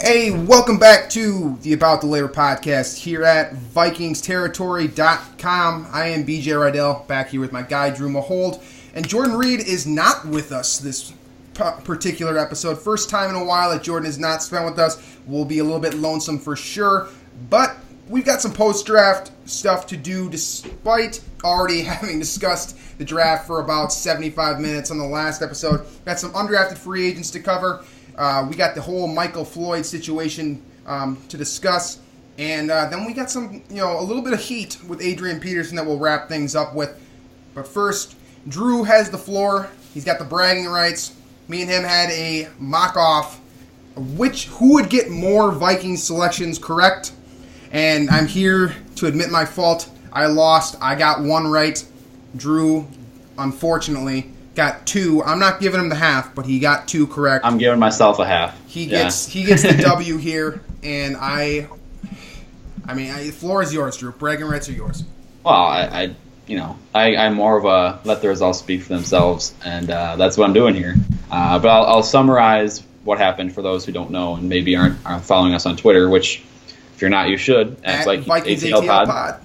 Hey, welcome back to the About the Labor podcast here at VikingsTerritory.com. I am BJ Reidell, back here with my guy Drew Mahowald, and Jordan Reed is not with us this particular episode. First time in a while that Jordan is not spent with us. We'll be a little bit lonesome for sure, but we've got some post-draft stuff to do despite already having discussed the draft for about 75 minutes on the last episode. Got some undrafted free agents to cover. We got the whole Michael Floyd situation to discuss, and then we got some, a little bit of heat with Adrian Peterson that we'll wrap things up with. But first, Drew has the floor. He's got the bragging rights. Me and him had a mock-off who would get more Vikings selections correct, and I'm here to admit my fault. I lost. I got one right. Drew, unfortunately, got two. I'm not giving him the half, but he got two correct. I'm giving myself a half. He gets the W here, and the floor is yours, Drew. Bragging rights are yours. Well, I'm more of a let the results speak for themselves, and that's what I'm doing here. But I'll summarize what happened for those who don't know and maybe aren't following us on Twitter, which if you're not, you should. At Vikings ATL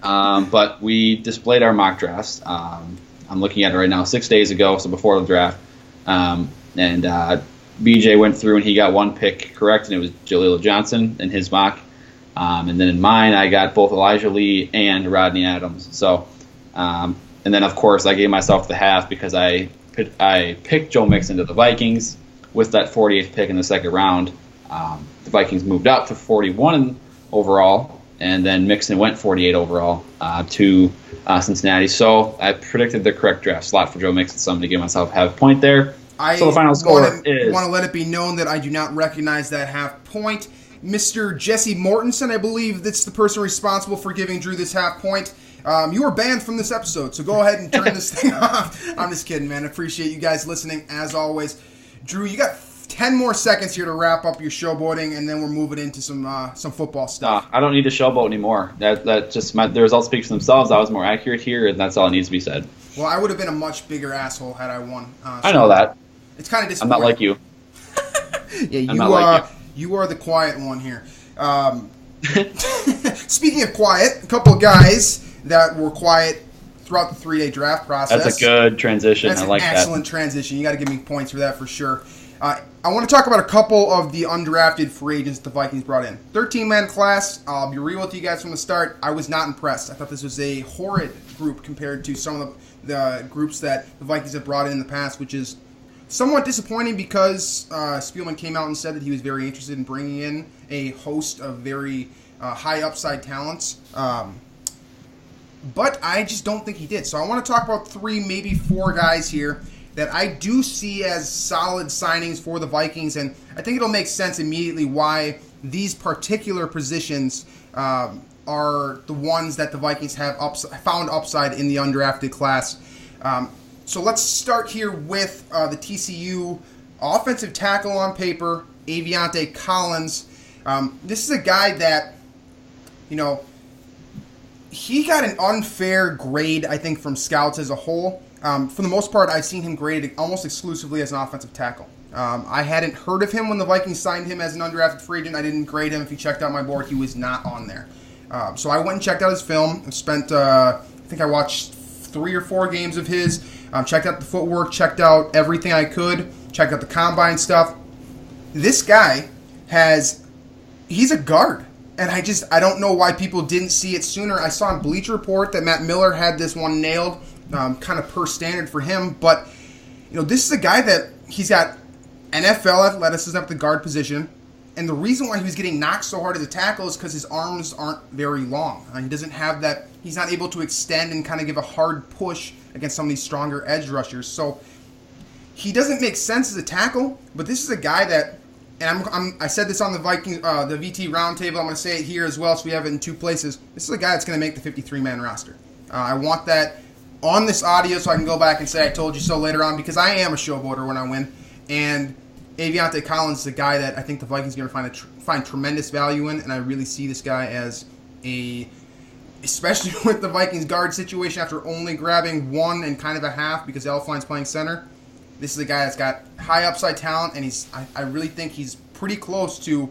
Pod. But we displayed our mock drafts. I'm looking at it right now, 6 days ago, so before the draft. And BJ went through and he got one pick correct, and it was Jaleel Johnson in his mock. And then in mine, I got both Elijah Lee and Rodney Adams. So, and then of course I gave myself the half because I picked Joe Mixon to the Vikings with that 48th pick in the second round. The Vikings moved up to 41 overall, and then Mixon went 48 overall to Cincinnati. So I predicted the correct draft slot for Joe Mixon, so I'm going to give myself half point there. So the final score is... I want to let it be known that I do not recognize that half point. Mr. Jesse Mortensen, I believe that's the person responsible for giving Drew this half point. You were banned from this episode, so go ahead and turn this thing off. I'm just kidding, man. I appreciate you guys listening, as always. Drew, you got 10 more seconds here to wrap up your showboating, and then we're moving into some football stuff. I don't need to showboat anymore. That just the results speak for themselves. I was more accurate here, and that's all that needs to be said. Well, I would have been a much bigger asshole had I won. I know that. It's kind of disappointing. I'm not like you. Yeah, you are the quiet one here. Speaking of quiet, a couple of guys that were quiet throughout the 3-day draft process. That's a good transition. That's I like an excellent transition. You got to give me points for that for sure. I want to talk about a couple of the undrafted free agents the Vikings brought in. 13-man class. I'll be real with you guys from the start. I was not impressed. I thought this was a horrid group compared to some of the groups that the Vikings have brought in the past, which is somewhat disappointing because Spielman came out and said that he was very interested in bringing in a host of very high upside talents. But I just don't think he did. So I want to talk about 3, maybe 4 guys here that I do see as solid signings for the Vikings, and I think it'll make sense immediately why these particular positions are the ones that the Vikings have found upside in the undrafted class. So let's start here with the TCU offensive tackle on paper, Aviante Collins. This is a guy that, he got an unfair grade, I think, from scouts as a whole. For the most part, I've seen him graded almost exclusively as an offensive tackle. I hadn't heard of him when the Vikings signed him as an undrafted free agent. I didn't grade him. If you checked out my board, he was not on there. So I went and checked out his film. I think I watched 3 or 4 games of his. Checked out the footwork, checked out everything I could, checked out the combine stuff. This guy he's a guard. And I don't know why people didn't see it sooner. I saw on Bleacher Report that Matt Miller had this one nailed, kind of per standard for him. But, this is a guy that he's got NFL athleticism at the guard position. And the reason why he was getting knocked so hard as a tackle is because his arms aren't very long. He doesn't have that. He's not able to extend and kind of give a hard push against some of these stronger edge rushers. So he doesn't make sense as a tackle, but this is a guy that, and I said this on the Vikings, the VT roundtable. I'm going to say it here as well, so we have it in 2 places. This is a guy that's going to make the 53-man roster. I want that on this audio so I can go back and say I told you so later on, because I am a showboater when I win. And Aviante Collins is a guy that I think the Vikings are going to find tremendous value in, and I really see this guy as especially with the Vikings guard situation after only grabbing 1 and kind of a half because Elflein's playing center. This is a guy that's got high upside talent, and I really think he's pretty close to.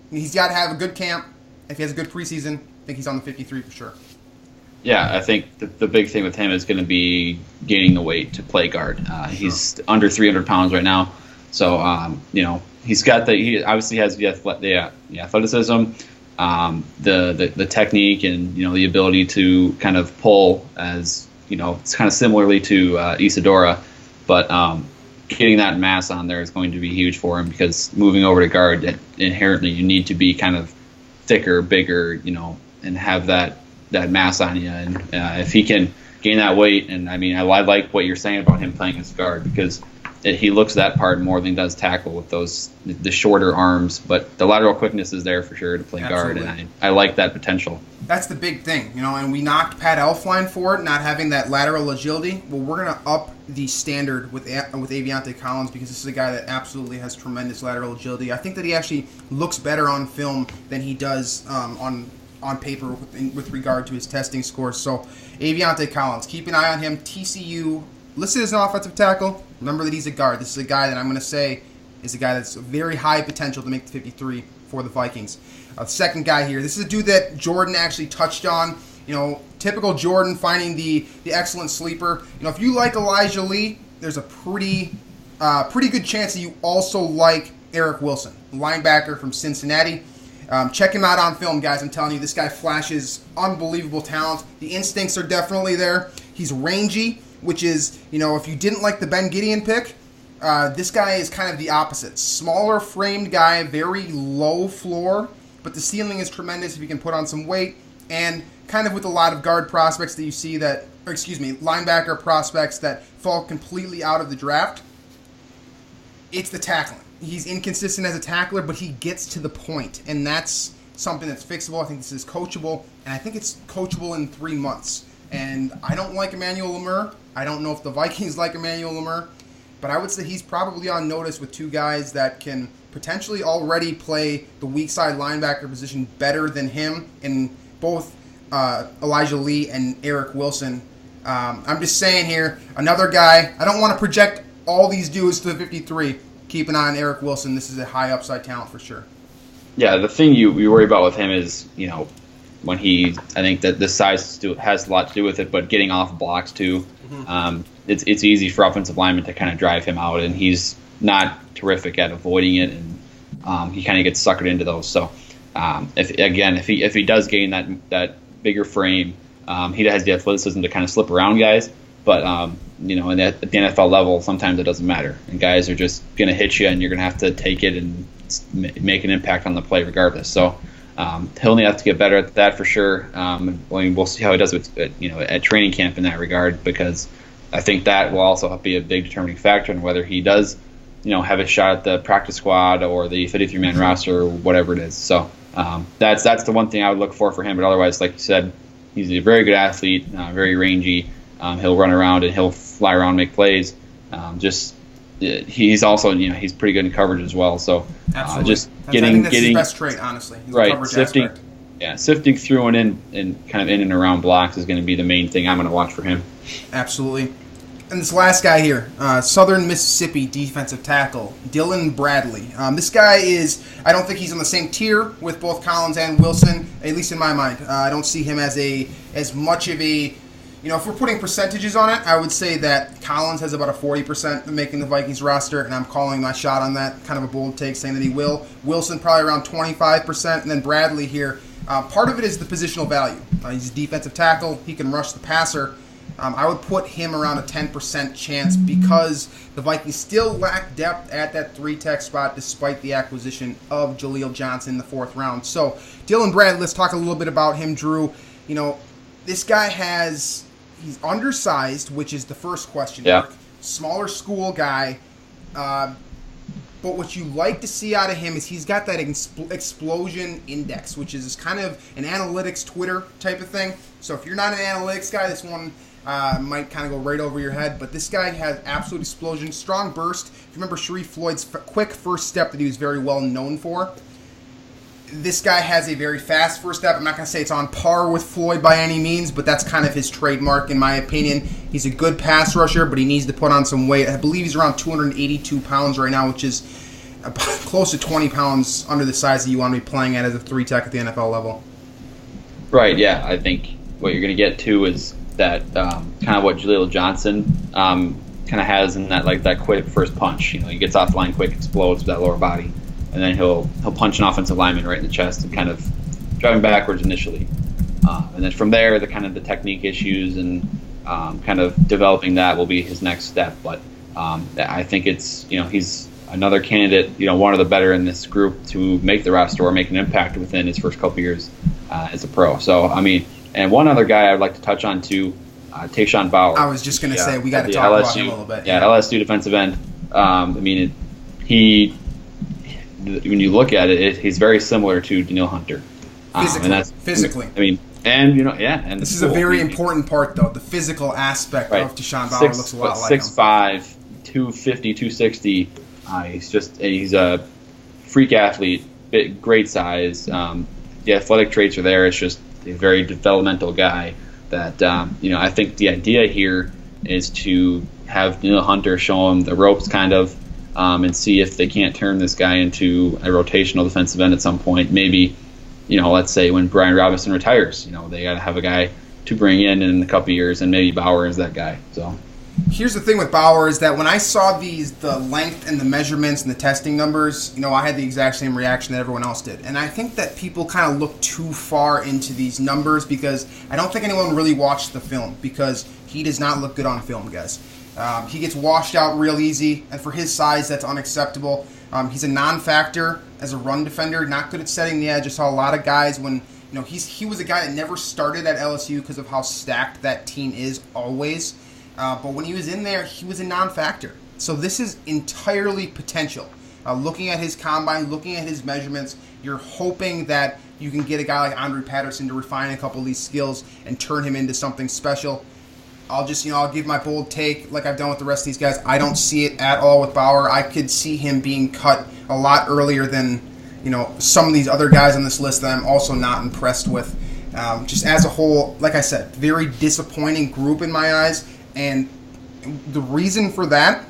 He's got to have a good camp. If he has a good preseason, I think he's on the 53 for sure. Yeah, I think the big thing with him is going to be gaining the weight to play guard. He's under 300 pounds right now, so he obviously has the athleticism, the technique, and the ability to kind of pull as it's kind of similarly to Isadora, but getting that mass on there is going to be huge for him because moving over to guard, inherently you need to be kind of thicker, bigger, and have that mass on you. And if he can gain that weight, and I like what you're saying about him playing as guard because he looks that part more than he does tackle with the shorter arms. But the lateral quickness is there for sure to play guard, and I like that potential. That's the big thing, and we knocked Pat Elflein for it, not having that lateral agility. Well, we're going to up the standard with Aviante Collins because this is a guy that absolutely has tremendous lateral agility. I think that he actually looks better on film than he does on paper with regard to his testing scores. So Aviante Collins, keep an eye on him. TCU listed as an offensive tackle. Remember that he's a guard. This is a guy that I'm going to say is a guy that's very high potential to make the 53 for the Vikings. The second guy here, this is a dude that Jordan actually touched on. Typical Jordan finding the excellent sleeper. If you like Elijah Lee, there's a pretty good chance that you also like Eric Wilson, linebacker from Cincinnati. Check him out on film, guys. I'm telling you, this guy flashes unbelievable talent. The instincts are definitely there. He's rangy, which is, if you didn't like the Ben Gideon pick, this guy is kind of the opposite. Smaller framed guy, very low floor, but the ceiling is tremendous if you can put on some weight. And kind of with a lot of guard prospects that you see linebacker prospects that fall completely out of the draft, it's the tackling. He's inconsistent as a tackler, but he gets to the point, and that's something that's fixable. I think this is coachable, and I think it's coachable in 3 months. And I don't like Emmanuel Lemur. I don't know if the Vikings like Emmanuel Lemur, but I would say he's probably on notice with two guys that can potentially already play the weak side linebacker position better than him in both Elijah Lee and Eric Wilson. I'm just saying here, another guy, I don't want to project all these dudes to the 53. Keep an eye on Eric Wilson. This is a high upside talent for sure. Yeah, the thing you worry about with him is, when I think that the size has a lot to do with it, but getting off blocks too. Mm-hmm. It's easy for offensive linemen to kind of drive him out, and he's not terrific at avoiding it, and he kind of gets suckered into those. So, if he does gain that bigger frame, he has the athleticism to kind of slip around guys. But at the NFL level, sometimes it doesn't matter, and guys are just going to hit you, and you're going to have to take it and make an impact on the play regardless. So he'll have to get better at that for sure. We'll see how he does at training camp in that regard, because I think that will also be a big determining factor in whether he does have a shot at the practice squad or the 53-man roster or whatever it is. So that's the one thing I would look for him. But otherwise, like you said, he's a very good athlete, very rangy. He'll run around and he'll fly around, and make plays. He's also he's pretty good in coverage as well. So just I think that's his best trait, honestly. Right, sifting through and kind of in and around blocks is going to be the main thing I'm going to watch for him. Absolutely. And this last guy here, Southern Mississippi defensive tackle, Dylan Bradley. This guy I don't think he's on the same tier with both Collins and Wilson, at least in my mind. I don't see him as much of a, if we're putting percentages on it, I would say that Collins has about a 40% of making the Vikings roster, and I'm calling my shot on that, kind of a bold take, saying that he will. Wilson probably around 25%, and then Bradley here. Part of it is the positional value. He's a defensive tackle. He can rush the passer. I would put him around a 10% chance because the Vikings still lack depth at that 3-tech spot despite the acquisition of Jaleel Johnson in the 4th round. So, Dylan Bradley, let's talk a little bit about him, Drew. This guy he's undersized, which is the first question mark. Yeah. Smaller school guy. But what you like to see out of him is he's got that explosion index, which is kind of an analytics Twitter type of thing. So if you're not an analytics guy, this one might kind of go right over your head. But this guy has absolute explosion, strong burst. If you remember Sharif Floyd's quick first step that he was very well known for, this guy has a very fast first step. I'm not going to say it's on par with Floyd by any means, but that's kind of his trademark in my opinion. He's a good pass rusher, but he needs to put on some weight. I believe he's around 282 pounds right now, which is close to 20 pounds under the size that you want to be playing at as a 3-tech at the NFL level. Right, yeah. I think what you're going to get to is that kind of what Jaleel Johnson kind of has in that quick first punch. He gets off the line quick, explodes with that lower body, and then he'll punch an offensive lineman right in the chest and kind of drive him backwards initially. And then from there, the technique issues and kind of developing that will be his next step. But I think it's he's another candidate, one of the better in this group to make the roster or make an impact within his first couple years as a pro. So and one other guy I'd like to touch on too, Tayshaun Bauer. I was just going to say we got to talk about him a little bit. Yeah, LSU defensive end. When you look at it, he's very similar to Danielle Hunter. Physically. And this is a very important part, though. The physical aspect of Tayshaun Bauer looks a lot like him. 6'5", 250, 260. He's a freak athlete, great size. The athletic traits are there. It's just a very developmental guy that, I think the idea here is to have Danielle Hunter show him the ropes kind of and see if they can't turn this guy into a rotational defensive end at some point. Maybe, let's say when Brian Robinson retires, they got to have a guy to bring in a couple of years, and maybe Bauer is that guy. So here's the thing with Bauer is that when I saw the length and the measurements and the testing numbers, I had the exact same reaction that everyone else did. And I think that people kind of look too far into these numbers because I don't think anyone really watched the film because he does not look good on film, guys. He gets washed out real easy, and for his size, that's unacceptable. He's a non-factor as a run defender, not good at setting the edge. I saw a lot of guys when, he was a guy that never started at LSU because of how stacked that team is always. But when he was in there, he was a non-factor. So this is entirely potential. Looking at his combine, looking at his measurements, you're hoping that you can get a guy like Adrian Peterson to refine a couple of these skills and turn him into something special. I'll just, I'll give my bold take like I've done with the rest of these guys. I don't see it at all with Bauer. I could see him being cut a lot earlier than, some of these other guys on this list that I'm also not impressed with. Just as a whole, like I said, very disappointing group in my eyes. And the reason for that,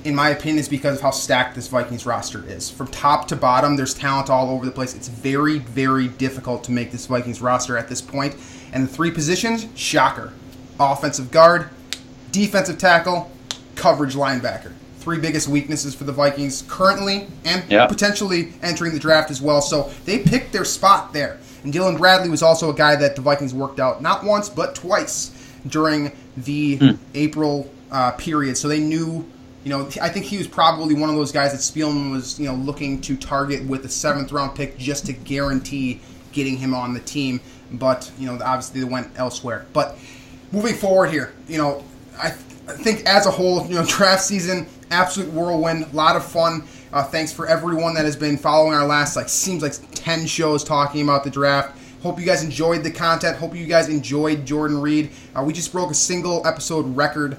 in my opinion, is because of how stacked this Vikings roster is. From top to bottom, there's talent all over the place. It's very, very difficult to make this Vikings roster at this point. And the 3 positions, shocker. Offensive guard, defensive tackle, coverage linebacker. 3 biggest weaknesses for the Vikings currently and potentially entering the draft as well. So they picked their spot there. And Dylan Bradley was also a guy that the Vikings worked out not once but twice during the April period. So they knew, I think he was probably one of those guys that Spielman was, looking to target with a 7th-round pick just to guarantee getting him on the team. But, obviously they went elsewhere. But moving forward here, I think as a whole, draft season, absolute whirlwind, a lot of fun. Thanks for everyone that has been following our last, seems like 10 shows talking about the draft. Hope you guys enjoyed the content. Hope you guys enjoyed Jordan Reed. We just broke a single episode record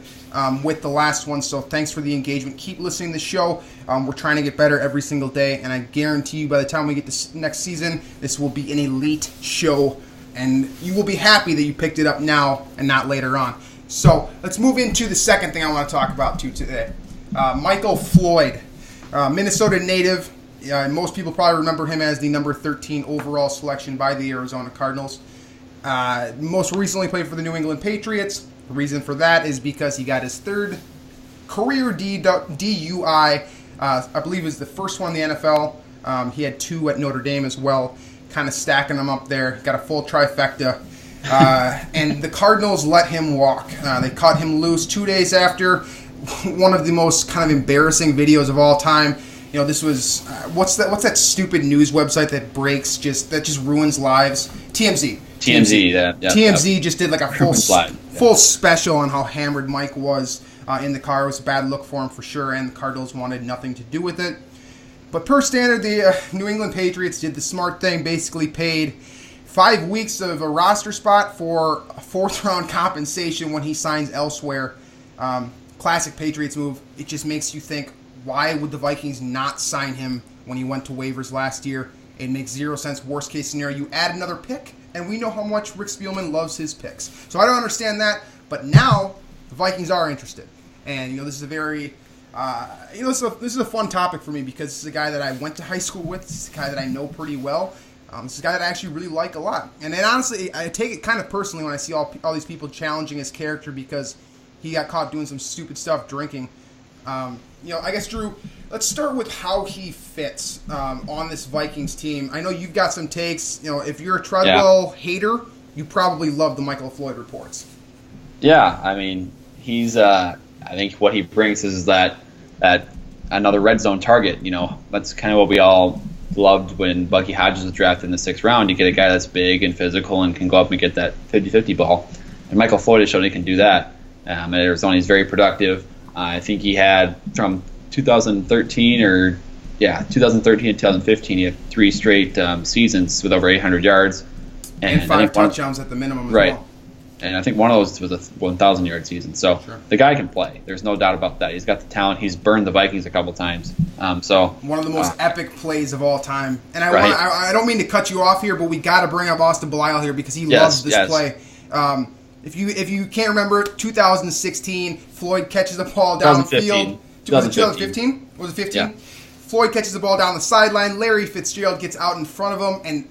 with the last one, so thanks for the engagement. Keep listening to the show. We're trying to get better every single day, and I guarantee you by the time we get to next season, this will be an elite show, and you will be happy that you picked it up now and not later on. So let's move into the second thing I want to talk about today. Michael Floyd, Minnesota native. Most people probably remember him as the number 13 overall selection by the Arizona Cardinals. Most recently played for the New England Patriots. The reason for that is because he got his 3rd career DUI. I believe it was the first one in the NFL. He had 2 at Notre Dame as well, kind of stacking them up there. Got a full trifecta. And the Cardinals let him walk. They cut him loose 2 days after one of the most kind of embarrassing videos of all time. This was what's that stupid news website that just ruins lives? TMZ. TMZ just did like a full special on how hammered Mike was in the car. It was a bad look for him for sure, and the Cardinals wanted nothing to do with it. But per standard, the New England Patriots did the smart thing, basically paid 5 weeks of a roster spot for a 4th-round compensation when he signs elsewhere. Classic Patriots move. It just makes you think, why would the Vikings not sign him when he went to waivers last year? It makes 0 sense. Worst case scenario, you add another pick, and we know how much Rick Spielman loves his picks. So I don't understand that, but now the Vikings are interested. And, this is a very This is a fun topic for me because this is a guy that I went to high school with. This is a guy that I know pretty well. This is a guy that I actually really like a lot. And then honestly, I take it kind of personally when I see all these people challenging his character because he got caught doing some stupid stuff, drinking. I guess, Drew, let's start with how he fits on this Vikings team. I know you've got some takes. If you're a Treadwell hater, you probably love the Michael Floyd reports. Yeah, I mean, he's. I think what he brings is that another red zone target. That's kind of what we all loved when Bucky Hodges was drafted in the 6th round. You get a guy that's big and physical and can go up and get that 50-50 ball. And Michael Floyd has shown he can do that. At Arizona, he's very productive. I think he had from 2013 to 2015, he had 3 straight seasons with over 800 yards. And 5 touchdowns at the minimum as well. And I think one of those was a 1,000-yard season. So The guy can play. There's no doubt about that. He's got the talent. He's burned the Vikings a couple times. One of the most epic plays of all time. And I don't mean to cut you off here, but we got to bring up Austin Belial here because he loves this play. If you can't remember, 2016, Floyd catches the ball downfield. 2015? Was it 15? Yeah. Floyd catches the ball down the sideline. Larry Fitzgerald gets out in front of him, and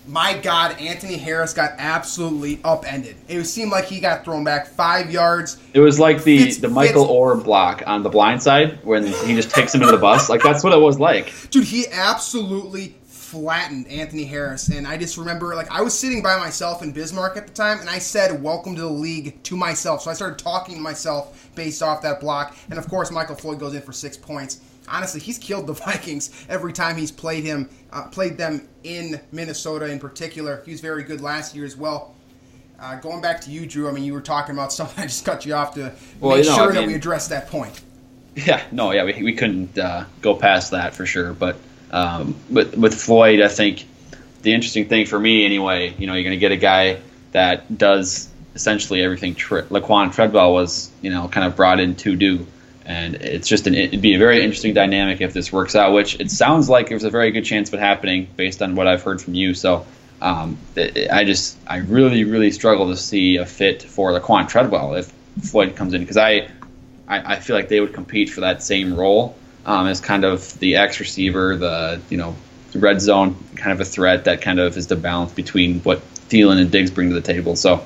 my God, Anthony Harris got absolutely upended. It seemed like he got thrown back 5 yards. It was like the Michael Orr block on the blind side when he just takes him into the bus. Like, that's what it was like. Dude, he absolutely flattened Anthony Harris. And I just remember, I was sitting by myself in Bismarck at the time, and I said, "Welcome to the league," to myself. So I started talking to myself based off that block. And, of course, Michael Floyd goes in for 6 points. Honestly, he's killed the Vikings every time he's played them in Minnesota in particular. He was very good last year as well. Going back to you, Drew, I mean, you were talking about something. I just cut you off to make sure that we address that point. We couldn't go past that for sure. But with Floyd, I think the interesting thing for me anyway, you're going to get a guy that does essentially everything Laquan Treadwell was, kind of brought in to do. And it's just it'd be a very interesting dynamic if this works out, which it sounds like there's a very good chance of it happening based on what I've heard from you. So I really, really struggle to see a fit for Laquan Treadwell if Floyd comes in, because I feel like they would compete for that same role as kind of the X receiver, the red zone kind of a threat that kind of is the balance between what Thielen and Diggs bring to the table. So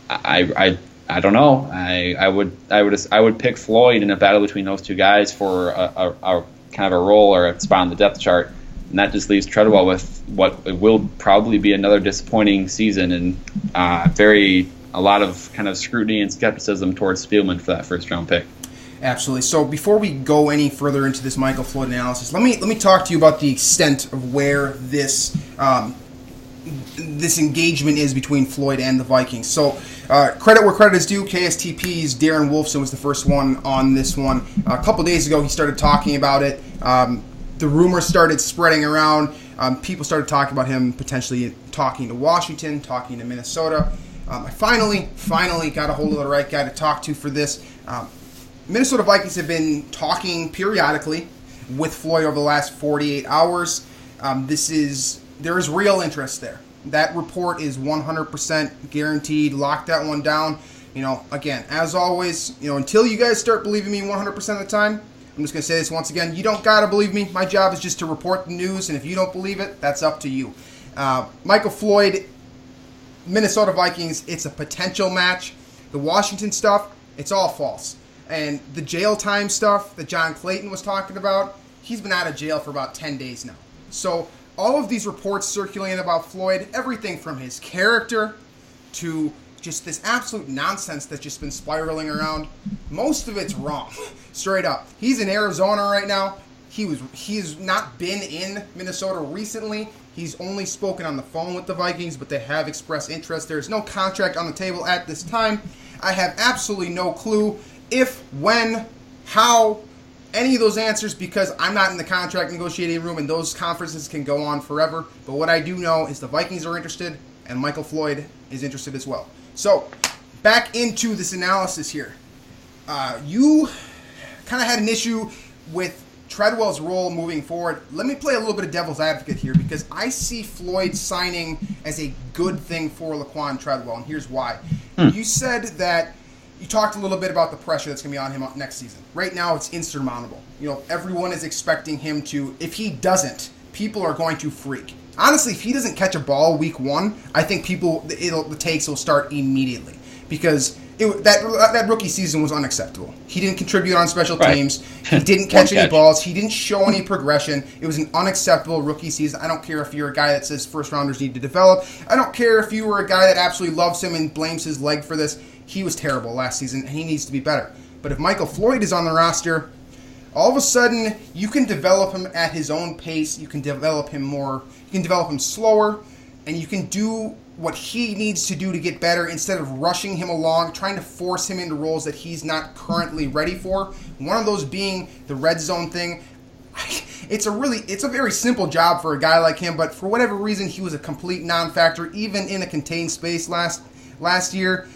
I don't know. I would pick Floyd in a battle between those two guys for a kind of a role or a spot on the depth chart, and that just leaves Treadwell with what will probably be another disappointing season and a lot of kind of scrutiny and skepticism towards Spielman for that 1st-round pick. Absolutely. So before we go any further into this Michael Floyd analysis, let me talk to you about the extent of where this engagement is between Floyd and the Vikings. So credit where credit is due. KSTP's Darren Wolfson was the first one on this one. A couple days ago, he started talking about it. The rumors started spreading around. People started talking about him potentially talking to Washington, talking to Minnesota. I finally got a hold of the right guy to talk to for this. Minnesota Vikings have been talking periodically with Floyd over the last 48 hours. There is real interest there. That report is 100% guaranteed. Lock that one down. Again, as always, until you guys start believing me 100% of the time, I'm just going to say this once again. You don't got to believe me. My job is just to report the news, and if you don't believe it, that's up to you. Michael Floyd, Minnesota Vikings, it's a potential match. The Washington stuff, it's all false. And the jail time stuff that John Clayton was talking about, he's been out of jail for about 10 days now. So all of these reports circulating about Floyd, everything from his character to just this absolute nonsense that's just been spiraling around, most of it's wrong. Straight up. He's in Arizona right now. He's not been in Minnesota recently. He's only spoken on the phone with the Vikings, but they have expressed interest. There's no contract on the table at this time. I have absolutely no clue if, when, how, any of those answers, because I'm not in the contract negotiating room and those conferences can go on forever. But what I do know is the Vikings are interested and Michael Floyd is interested as well. So, back into this analysis here. You kind of had an issue with Treadwell's role moving forward. Let me play a little bit of devil's advocate here because I see Floyd signing as a good thing for Laquan Treadwell, and here's why. You said that you talked a little bit about the pressure that's going to be on him next season. Right now, it's insurmountable. Everyone is expecting him to. If he doesn't, people are going to freak. Honestly, if he doesn't catch a ball week 1, I think the takes will start immediately because that rookie season was unacceptable. He didn't contribute on special teams. He didn't catch any balls. He didn't show any progression. It was an unacceptable rookie season. I don't care if you're a guy that says first rounders need to develop. I don't care if you were a guy that absolutely loves him and blames his leg for this. He was terrible last season, and he needs to be better. But if Michael Floyd is on the roster, all of a sudden you can develop him at his own pace. You can develop him more. You can develop him slower, and you can do what he needs to do to get better instead of rushing him along, trying to force him into roles that he's not currently ready for. One of those being the red zone thing. It's a very simple job for a guy like him, but for whatever reason, he was a complete non-factor, even in a contained space last year.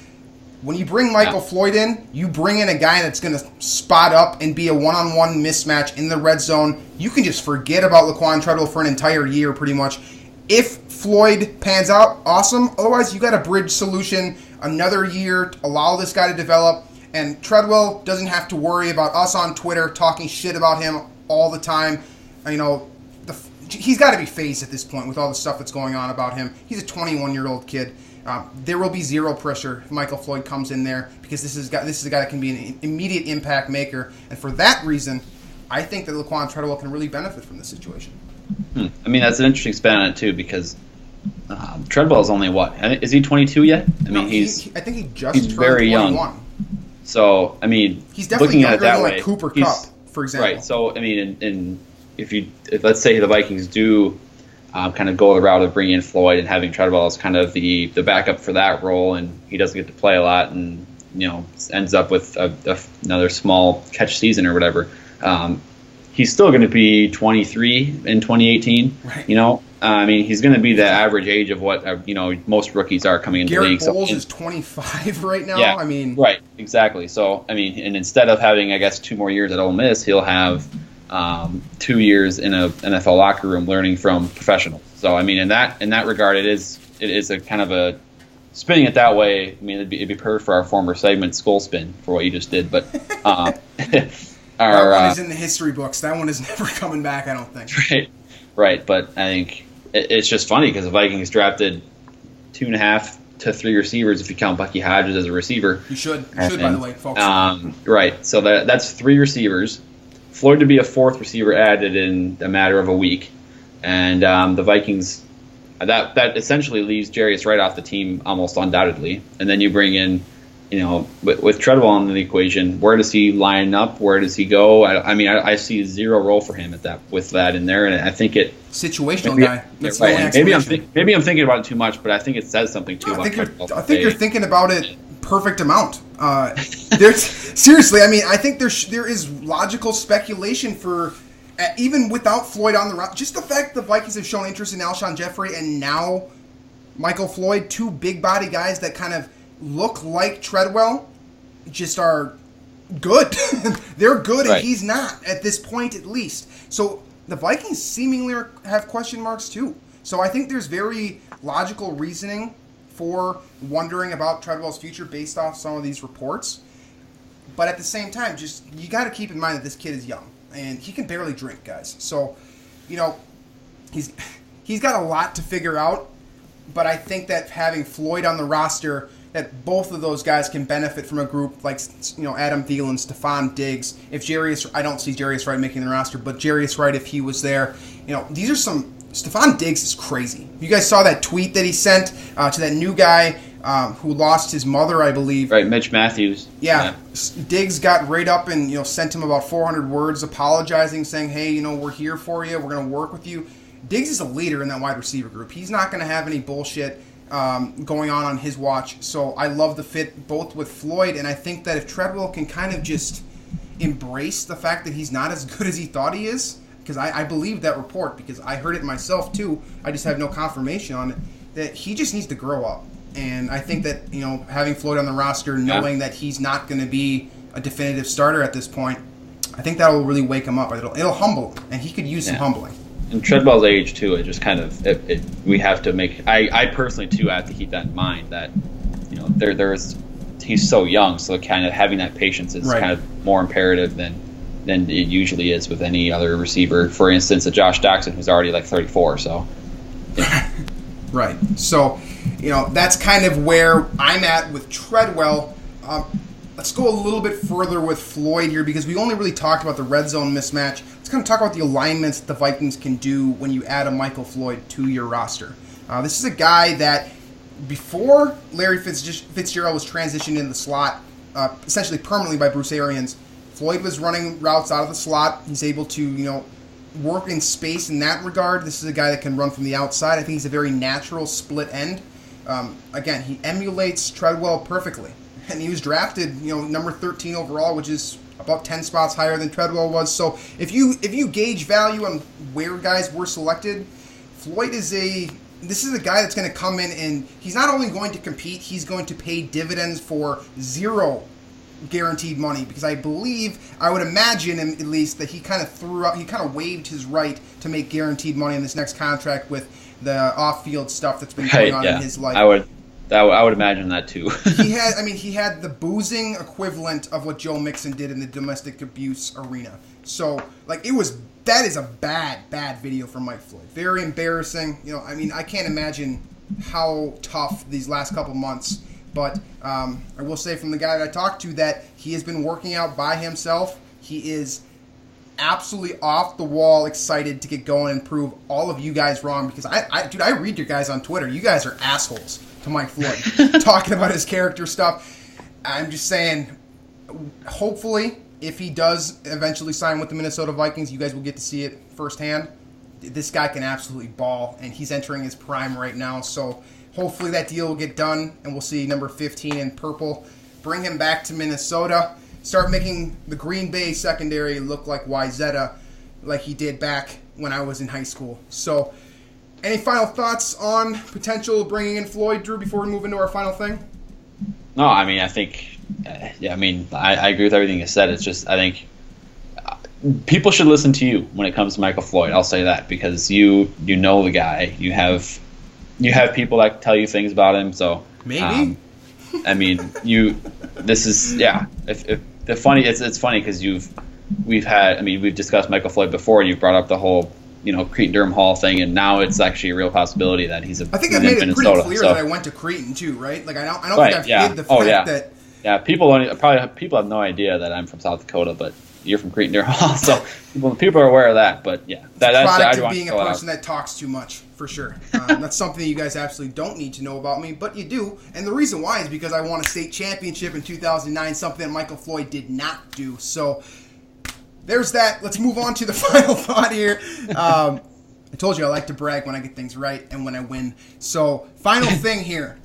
When you bring Michael Floyd in, you bring in a guy that's going to spot up and be a one-on-one mismatch in the red zone. You can just forget about Laquan Treadwell for an entire year, pretty much. If Floyd pans out, awesome. Otherwise, you got a bridge solution, another year, to allow this guy to develop. And Treadwell doesn't have to worry about us on Twitter talking shit about him all the time. He's got to be phased at this point with all the stuff that's going on about him. He's a 21-year-old kid. There will be zero pressure if Michael Floyd comes in there because this is a guy that can be an immediate impact maker. And for that reason, I think that Laquan Treadwell can really benefit from this situation. I mean, that's an interesting spin on it, too, because Treadwell is only what? Is he 22 yet? I mean, I think he just he's turned very 21. Young. So, I mean, he's definitely looking at it that than way, like Cooper Kupp, for example. Right. So, I mean, if let's say the Vikings do kind of go the route of bringing in Floyd and having Treadwell as kind of the backup for that role, and he doesn't get to play a lot, and ends up with another small catch season or whatever. He's still going to be 23 in 2018. Right. I mean, he's going to be the average age of what most rookies are coming into the league. Garrett Bowles is 25 right now. Yeah, I mean, right, exactly. So, I mean, and instead of having, I guess, 2 more years at Ole Miss, he'll have 2 years in a NFL locker room learning from professionals. So, I mean, in that regard, it is a kind of a spinning it that way. I mean, it'd be perfect for our former segment, Skull Spin, for what you just did. But that one is in the history books. That one is never coming back, I don't think. Right. But I think it's just funny because the Vikings drafted 2.5 to 3 receivers if you count Bucky Hodges as a receiver. You should, by the way, folks. Right. So that's 3 receivers. Floyd to be a 4th receiver added in a matter of a week. And the Vikings, that essentially leaves Jarius Wright off the team almost undoubtedly. And then you bring in, with Treadwell in the equation, where does he line up? Where does he go? I see zero role for him with that in there, and I think it situational guy. That's right. Maybe I'm thinking about it too much, but I think it says something too much. I think you're thinking about it perfect amount. Seriously, I mean, I think there is logical speculation for even without Floyd on the route. Just the fact the Vikings have shown interest in Alshon Jeffrey and now Michael Floyd, 2 big body guys that kind of look like Treadwell, just are good. They're good, right. And he's not at this point, at least. So the Vikings seemingly have question marks too. So I think there's very logical reasoning for wondering about Treadwell's future based off some of these reports. But at the same time, just you got to keep in mind that this kid is young and he can barely drink, guys. So, he's got a lot to figure out. But I think that having Floyd on the roster, that both of those guys can benefit from a group like Adam Thielen, Stephon Diggs. I don't see Jarius Wright making the roster, but Jarius Wright if he was there, these are some. Stephon Diggs is crazy. You guys saw that tweet that he sent to that new guy who lost his mother, I believe. Right, Mitch Matthews. Yeah. Diggs got right up and sent him about 400 words apologizing, saying, "Hey, we're here for you. We're going to work with you." Diggs is a leader in that wide receiver group. He's not going to have any bullshit going on his watch. So I love the fit both with Floyd, and I think that if Treadwell can kind of just embrace the fact that he's not as good as he thought he is, because I believe that report, because I heard it myself too, I just have no confirmation on it, that he just needs to grow up. And I think that, having Floyd on the roster, knowing that he's not going to be a definitive starter at this point, I think that will really wake him up. It'll humble him, and he could use some humbling. And Treadwell's age too, it just kind of we have to make. I personally too have to keep that in mind that there's he's so young, so kind of having that patience is kind of more imperative than it usually is with any other receiver. For instance, a Josh Doctson who's already like 34. So, yeah. Right. So, that's kind of where I'm at with Treadwell. Let's go a little bit further with Floyd here because we only really talked about the red zone mismatch. Let's kind of talk about the alignments that the Vikings can do when you add a Michael Floyd to your roster. This is a guy that before Larry Fitzgerald was transitioned into the slot, essentially permanently by Bruce Arians, Floyd was running routes out of the slot. He's able to, work in space in that regard. This is a guy that can run from the outside. I think he's a very natural split end. Again, he emulates Treadwell perfectly. And he was drafted, number 13 overall, which is about 10 spots higher than Treadwell was. So if you gauge value on where guys were selected, Floyd is a guy that's going to come in and he's not only going to compete, he's going to pay dividends for zero guaranteed money because I would imagine at least that he kind of waived his right to make guaranteed money in this next contract with the off-field stuff that's been going on in his life. I would imagine that too. He had the boozing equivalent of what Joe Mixon did in the domestic abuse arena. So, that is a bad video for Mike Floyd. Very embarrassing. I can't imagine how tough these last couple months. But I will say from the guy that I talked to that he has been working out by himself. He is absolutely off the wall excited to get going and prove all of you guys wrong because I read your guys on Twitter. You guys are assholes to Mike Floyd talking about his character stuff. I'm just saying, hopefully, if he does eventually sign with the Minnesota Vikings, you guys will get to see it firsthand. This guy can absolutely ball, and he's entering his prime right now. So hopefully that deal will get done, and we'll see number 15 in purple. Bring him back to Minnesota. Start making the Green Bay secondary look like Wyzetta, like he did back when I was in high school. So, any final thoughts on potential bringing in Floyd, Drew, before we move into our final thing? No, I think, I agree with everything you said. It's just, I think people should listen to you when it comes to Michael Floyd. I'll say that because you know the guy. You have people that tell you things about him. So maybe. It's funny because we've discussed Michael Floyd before, and you brought up the whole Cretin-Durham Hall thing, and now it's actually a real possibility that he's I think I made it pretty clear that I went to Cretin too, right? Like I don't think I've hid the fact that people have no idea that I'm from South Dakota, but you're from Cretin-Durham Hall, so people are aware of that. But yeah, that's product of being a person that talks too much, for sure. That's something you guys absolutely don't need to know about me, but you do. And the reason why is because I won a state championship in 2009, something that Michael Floyd did not do. So there's that. Let's move on to the final thought here. I told you I like to brag when I get things right and when I win. So final thing here.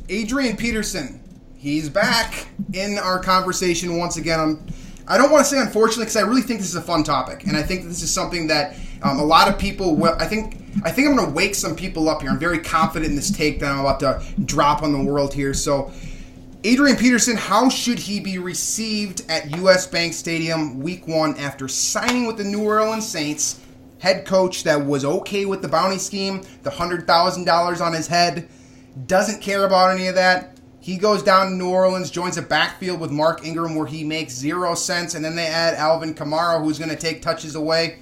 Adrian Peterson. He's back in our conversation once again. I don't want to say unfortunately because I really think this is a fun topic. And I think this is something that a lot of people will. I think I'm going to wake some people up here. I'm very confident in this take that I'm about to drop on the world here. So Adrian Peterson, how should he be received at US Bank Stadium week 1 after signing with the New Orleans Saints? Head coach that was okay with the bounty scheme, the $100,000 on his head, doesn't care about any of that. He goes down to New Orleans, joins a backfield with Mark Ingram where he makes 0 cents, and then they add Alvin Kamara, who's going to take touches away.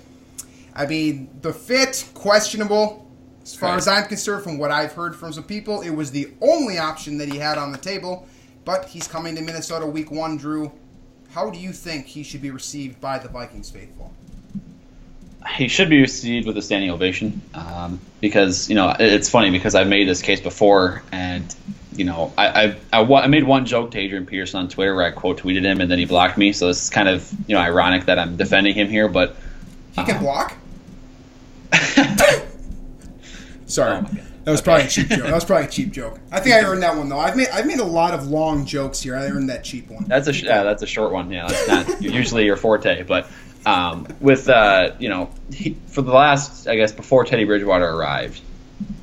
The fit, questionable. As far as I'm concerned, from what I've heard from some people, it was the only option that he had on the table. But he's coming to Minnesota week 1, Drew. How do you think he should be received by the Vikings faithful? He should be received with a standing ovation because, it's funny because I've made this case before and, I made one joke to Adrian Peterson on Twitter where I quote tweeted him and then he blocked me. So it's kind of, ironic that I'm defending him here, but. He can block? Sorry. Oh that was probably a cheap joke. I think I earned that one though. I've made a lot of long jokes here. I earned that cheap one. That's a short one. Yeah, that's not usually your forte. But for the last, I guess, before Teddy Bridgewater arrived,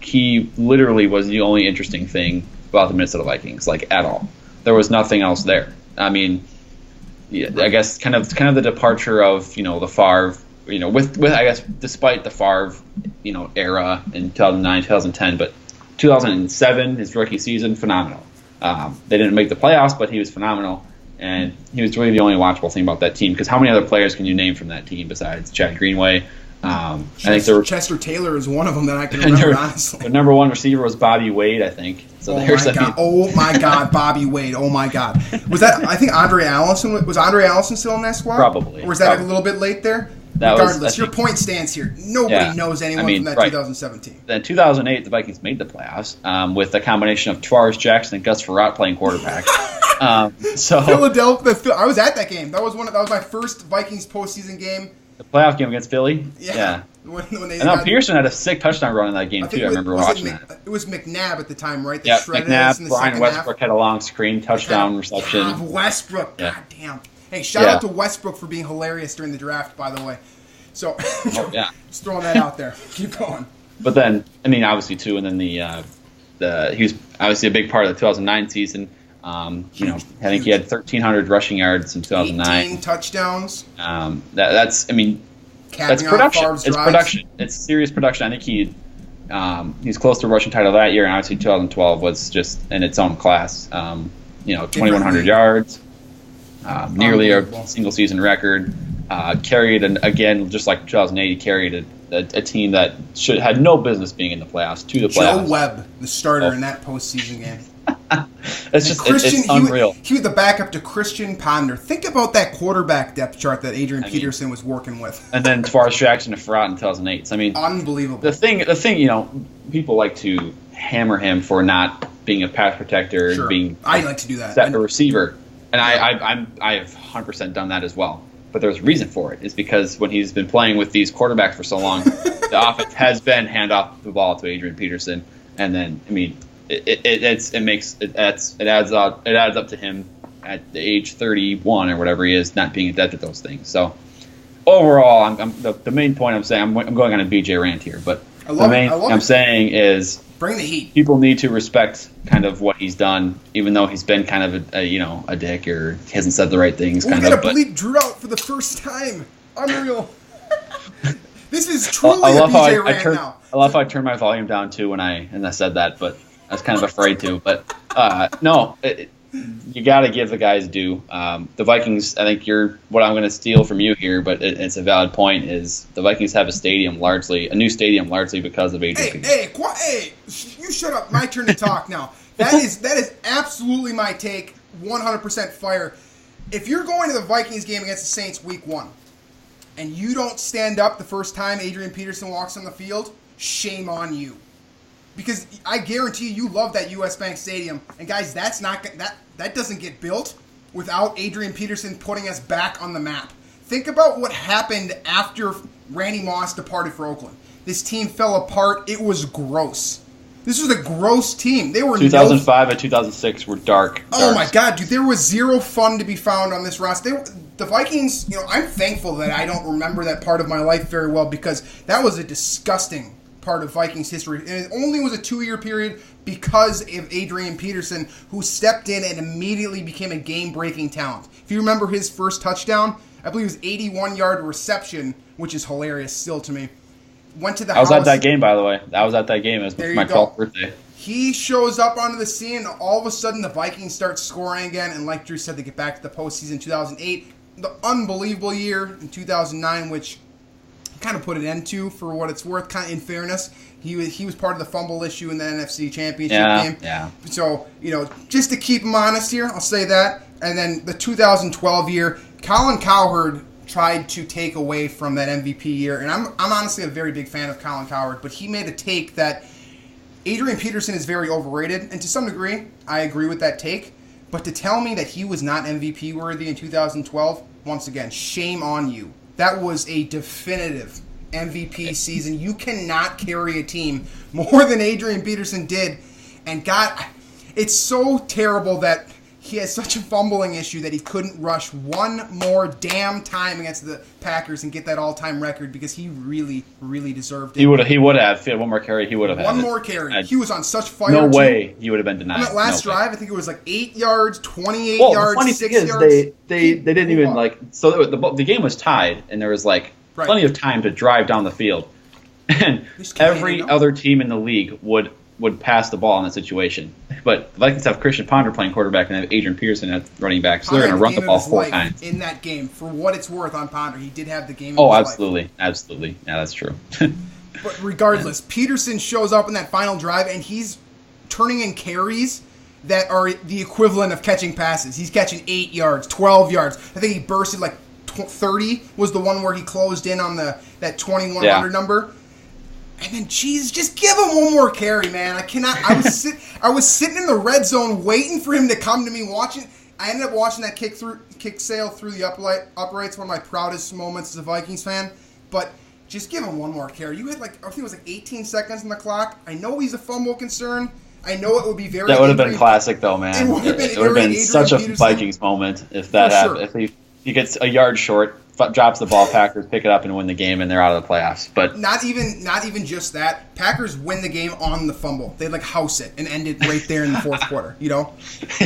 he literally was the only interesting thing about the Minnesota Vikings, at all. There was nothing else there. I guess kind of the departure of the Favre. With I guess despite the Favre, era in 2009, 2010, but 2007, his rookie season, phenomenal. They didn't make the playoffs, but he was phenomenal. And he was really the only watchable thing about that team, because how many other players can you name from that team besides Chad Greenway? I think there were, Chester Taylor is one of them that I can remember, honestly. The number one receiver was Bobby Wade, I think. So Oh my God, Bobby Wade. Oh my God. Was that, I think Andre Allison still in that squad? Probably. Or was that a little bit late there? Regardless, your point stands here. Nobody knows anyone from that 2017. Then 2008, the Vikings made the playoffs with a combination of Tavares Jackson and Gus Frerotte playing quarterback. Philadelphia. I was at that game. That was my first Vikings postseason game. The playoff game against Philly? Yeah. When Pearson had a sick touchdown run in that game, too. I remember watching that. It was McNabb at the time, right? Yeah, McNabb. Brian Westbrook had a long screen touchdown reception. Westbrook. God damn. Hey, shout out to Westbrook for being hilarious during the draft, by the way. So, just throwing that out there. Keep going. But then, obviously, too, and then he was obviously a big part of the 2009 season. I think he had 1,300 rushing yards in 2009. 18 touchdowns. That's production. It's production. It's serious production. I think he's close to a rushing title that year, and obviously 2012 was just in its own class. 2,100 yards, nearly a single season record. Carried, and again, just like 2008, he carried a team that had no business being in the playoffs to the playoffs. Joe Webb, the starter in that postseason game. It's unreal. He was the backup to Christian Ponder. Think about that quarterback depth chart that Adrian Peterson was working with. And then Tavares Jackson and Frerotte in 2008. So, unbelievable. The thing, people like to hammer him for not being a pass protector, sure. I like to do that. Set a receiver, and I have 100% done that as well. But there's a reason for it. It's because when he's been playing with these quarterbacks for so long, the offense has been hand off the ball to Adrian Peterson, and then it adds up to him at the age 31 or whatever he is, not being adept at those things. So overall, the main point I'm saying, I'm going on a BJ rant here, but I'm saying is, bring the heat. People need to respect kind of what he's done, even though he's been kind of a dick or he hasn't said the right things. We gotta bleep Drew out for the first time. Unreal. This is truly a BJ rant now. I love how I turned my volume down too when I said that, but I was kind of afraid to. But you got to give the guys due. The Vikings, I think what I'm going to steal from you here, but it's a valid point, is the Vikings have a new stadium largely because of Adrian Peterson. Hey, you shut up. My turn to talk now. That is absolutely my take, 100% fire. If you're going to the Vikings game against the Saints week 1, and you don't stand up the first time Adrian Peterson walks on the field, shame on you. Because I guarantee you love that U.S. Bank Stadium. And guys, that doesn't get built without Adrian Peterson putting us back on the map. Think about what happened after Randy Moss departed for Oakland. This team fell apart. It was gross. This was a gross team. They were 2005 and 2006 were dark. Oh my God, dude! There was zero fun to be found on this roster. The Vikings. I'm thankful that I don't remember that part of my life very well, because that was a disgusting part of Vikings history. And it only was a 2-year period because of Adrian Peterson, who stepped in and immediately became a game-breaking talent. If you remember his first touchdown, I believe it was 81-yard reception, which is hilarious still to me. Went to the house. I was at that game, by the way. I was at that game. It was my 12th birthday. He shows up onto the scene, and all of a sudden the Vikings start scoring again, and like Drew said, they get back to the postseason in 2008. The unbelievable year in 2009, which kind of put an end to, for what it's worth, kind of in fairness. He was part of the fumble issue in the NFC Championship game. Yeah. So, just to keep him honest here, I'll say that. And then the 2012 year, Colin Cowherd tried to take away from that MVP year. And I'm honestly a very big fan of Colin Cowherd, but he made a take that Adrian Peterson is very overrated. And to some degree, I agree with that take. But to tell me that he was not MVP worthy in 2012, once again, shame on you. That was a definitive MVP season. You cannot carry a team more than Adrian Peterson did. And God, it's so terrible that he has such a fumbling issue that he couldn't rush one more damn time against the Packers and get that all-time record, because he really, really deserved it. He would have. If he had one more carry, he would have had one more carry. He was on such fire. No way he would have been denied. On that last drive, I think it was like 8 yards, 28 The yards, funny 6 thing is, yards. they didn't even so the game was tied, and there was plenty of time to drive down the field. And every other team in the league would pass the ball in that situation. But the Vikings have Christian Ponder playing quarterback and they have Adrian Peterson at running back, so they're going to run the ball 4 times. In that game, for what it's worth on Ponder, he did have the game of his life. Absolutely. Yeah, that's true. But regardless, Peterson shows up in that final drive, and he's turning in carries that are the equivalent of catching passes. He's catching 8 yards, 12 yards. I think he bursted like 30 was the one where he closed in on that 2100 number. And then, Jesus, just give him one more carry, man. I cannot. I was sitting in the red zone waiting for him to come to me. I ended up watching that kick sail through the uprights. One of my proudest moments as a Vikings fan. But just give him one more carry. You had I think it was 18 seconds on the clock. I know he's a fumble concern. I know it would be very. That would have been classic, though, man. It would have been such a Vikings moment if that happened. Sure. If he gets a yard short, drops the ball, Packers pick it up and win the game, and they're out of the playoffs. But not even just that. Packers win the game on the fumble. They house it and end it right there in the fourth quarter.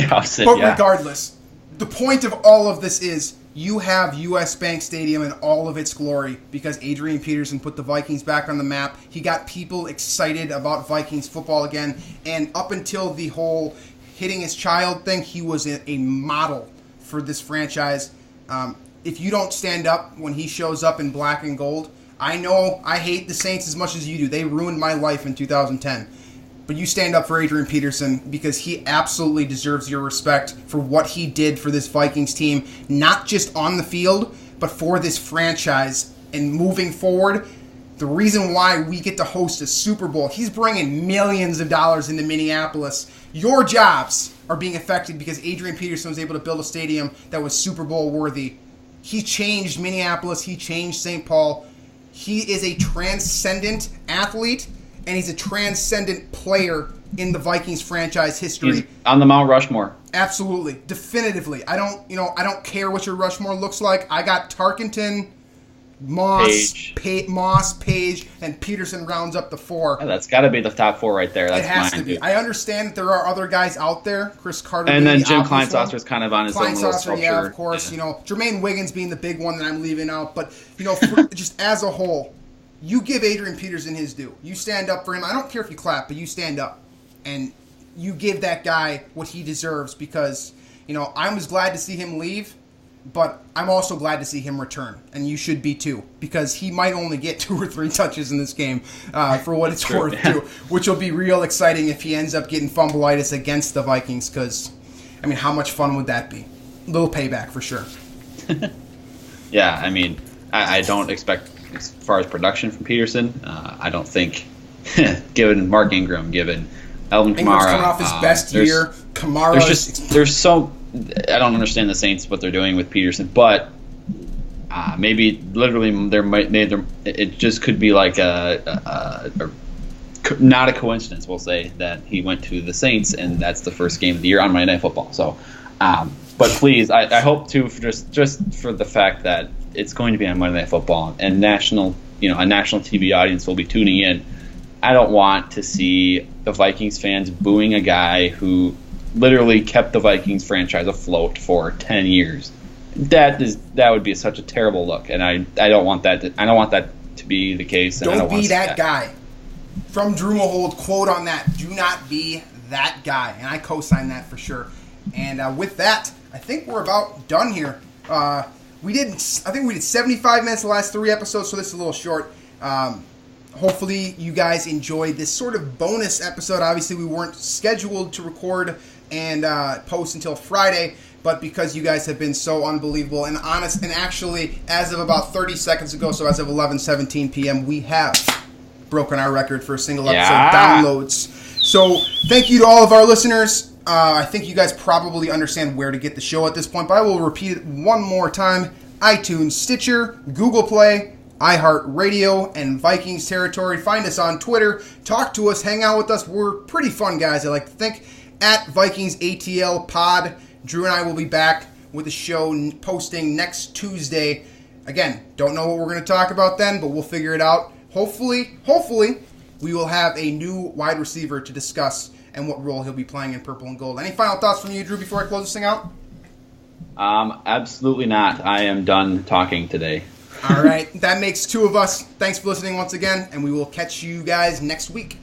House it. But regardless, the point of all of this is you have U.S. Bank Stadium in all of its glory because Adrian Peterson put the Vikings back on the map. He got people excited about Vikings football again, and up until the whole hitting his child thing, he was a model for this franchise. If you don't stand up when he shows up in black and gold, I know I hate the Saints as much as you do. They ruined my life in 2010. But you stand up for Adrian Peterson because he absolutely deserves your respect for what he did for this Vikings team, not just on the field, but for this franchise and moving forward. The reason why we get to host a Super Bowl, he's bringing millions of dollars into Minneapolis. Your jobs are being affected because Adrian Peterson was able to build a stadium that was Super Bowl worthy. He changed Minneapolis. He changed St. Paul. He is a transcendent athlete, and he's a transcendent player in the Vikings franchise history. He's on the Mount Rushmore. Absolutely, definitively. I don't care what your Rushmore looks like. I got Tarkenton, Moss, Page, and Peterson rounds up the 4. Yeah, that's got to be the top 4 right there. That's it has to be. I understand that there are other guys out there. Chris Carter. And then Jim Kleinsasser is kind of on his own little structure. Yeah, of course. Yeah. Jermaine Wiggins being the big one that I'm leaving out. But, just as a whole, you give Adrian Peterson his due. You stand up for him. I don't care if you clap, but you stand up. And you give that guy what he deserves because, I was glad to see him leave. But I'm also glad to see him return, and you should be too, because he might only get 2 or 3 touches in this game for what it's worth, too, which will be real exciting if he ends up getting fumbleitis against the Vikings, because, how much fun would that be? A little payback for sure. Yeah, I don't expect, as far as production from Peterson, I don't think, given Mark Ingram, given Alvin Kamara. Ingram's coming off his best year. Kamara. There's so... I don't understand the Saints, what they're doing with Peterson, but maybe literally it just could be like not a coincidence, we'll say, that he went to the Saints and that's the first game of the year on Monday Night Football. So, but please, I hope to just for the fact that it's going to be on Monday Night Football and a national TV audience will be tuning in. I don't want to see the Vikings fans booing a guy who literally kept the Vikings franchise afloat for 10 years. That would be such a terrible look, and I don't want that. I don't want that to be the case. And don't be that guy. From Drew Mahowald, quote on that: "Do not be that guy." And I co-sign that for sure. And with that, I think we're about done here. I think we did 75 minutes the last 3 episodes, so this is a little short. Hopefully you guys enjoyed this sort of bonus episode. Obviously, we weren't scheduled to record and post until Friday, but because you guys have been so unbelievable and honest, and actually, as of about 30 seconds ago, so as of 11:17 p.m., we have broken our record for a single episode downloads. So thank you to all of our listeners. I think you guys probably understand where to get the show at this point, but I will repeat it one more time. iTunes, Stitcher, Google Play, iHeartRadio, and Vikings Territory. Find us on Twitter. Talk to us. Hang out with us. We're pretty fun guys, I like to think. At Vikings ATL Pod. Drew and I will be back with a show posting next Tuesday. Again, don't know what we're going to talk about then, but we'll figure it out. Hopefully, we will have a new wide receiver to discuss and what role he'll be playing in purple and gold. Any final thoughts from you, Drew, before I close this thing out? Absolutely not. I am done talking today. All right. That makes 2 of us. Thanks for listening once again, and we will catch you guys next week.